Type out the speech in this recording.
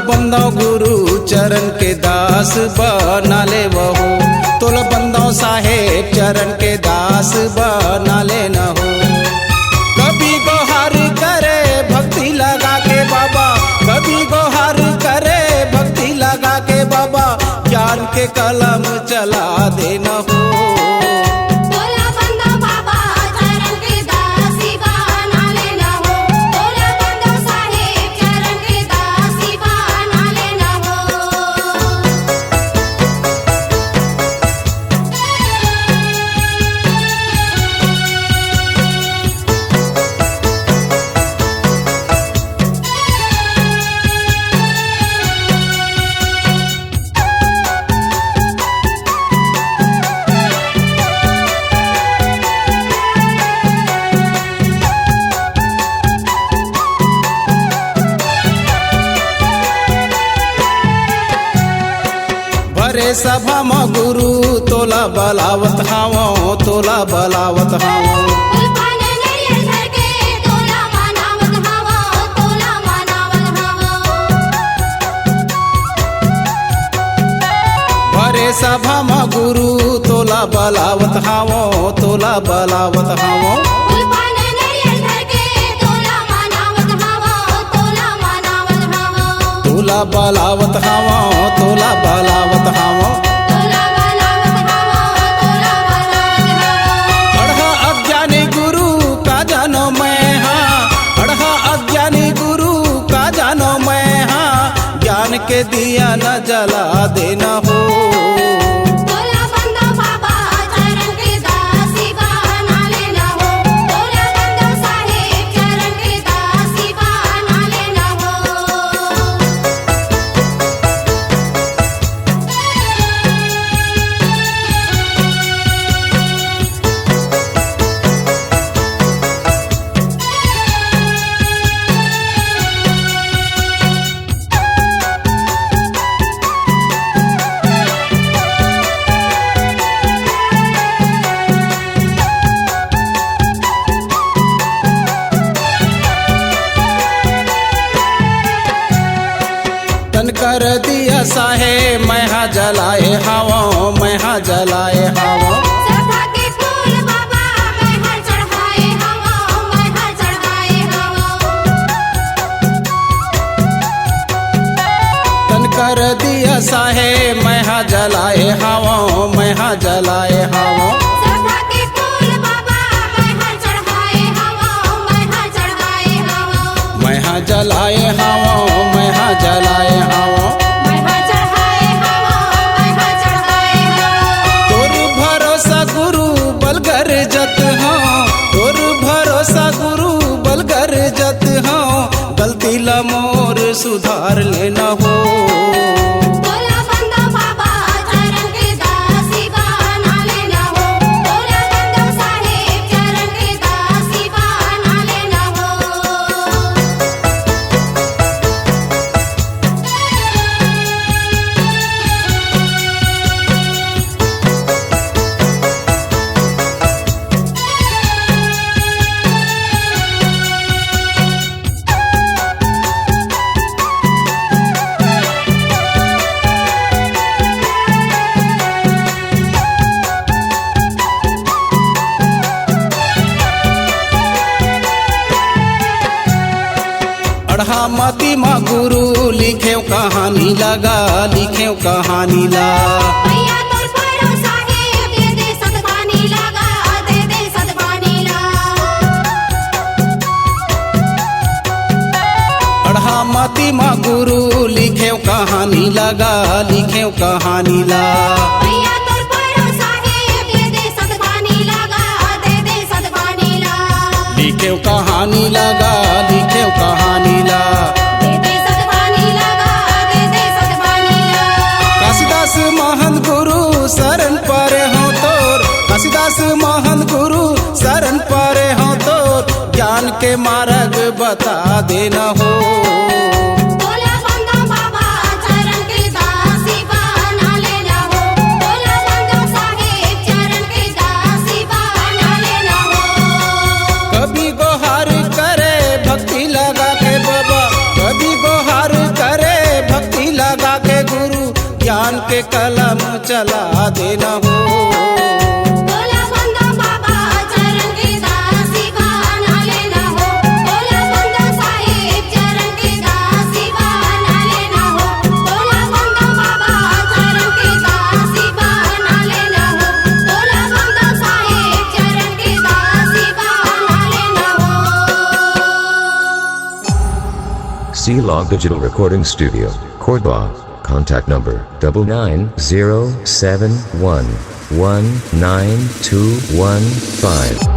बंदो गुरु चरण के दास बना ले वहो, तोला बंदो साहेब चरण के दास बना ले न हो। कभी गोहार करे भक्ति लगा के बाबा, कभी गोहार करे भक्ति लगा के बाबा, ज्ञान के कलम चला देना हो। भरे सभा म गुरु तोला बलावत हावो, तोला बलावत हावो। भरे सभा म गुरु तोला बलावत हावो, तोला बलावत हावो। तोला बलावत हावो, तोला बलावत हावो। अड़हा अज्ञानी गुरु का जानो मैं हाँ, अड़हा अज्ञानी गुरु का जानो मैं हाँ, ज्ञान के दिया न जला देना हो। तन कर दिया साहे मैं हा जलाए हावो, मैं हा जलाए हावो। तन कर दिया साहे मैं हा जलाए हावो, मैं हा जलाए हावो। मैं हा जलाए हावो, मैं हा जलाए हावो। तोर भरोसा गुरु बलगर जत हो, तोर भरोसा गुरु बलगर जत हो, गलती ला मोर सुधार लेना हो। अड़हा मती मा गुरु लिखे कहानी लगा, लिखे कहानी ला। अड़हा मती मा गुरु लिखे कहानी लगा, लिखे कहानी ला। लिखे कहानी लगा, लिखे कहानी ला। काशीदास महंत गुरु शरण पारे हो तोर, काशीदास महंत गुरु शरण पारे हो तोर, ज्ञान के मार्ग बता देना हो। कभी गोहार करे भक्ति लगा के बाबा, कभी गोहार करे भक्ति के कलम चला देना हो। बोला बंदा बाबा चरण के दासी बना लेना हो। बोला बंदा साहेब चरण के दासी बना लेना हो। बोला बंदा बाबा चरण के दासी बना लेना हो। बोला बंदा साहेब चरण के दासी बना लेना हो। C-Log Digital Recording Studio, Cordoba. Contact number 9907119215.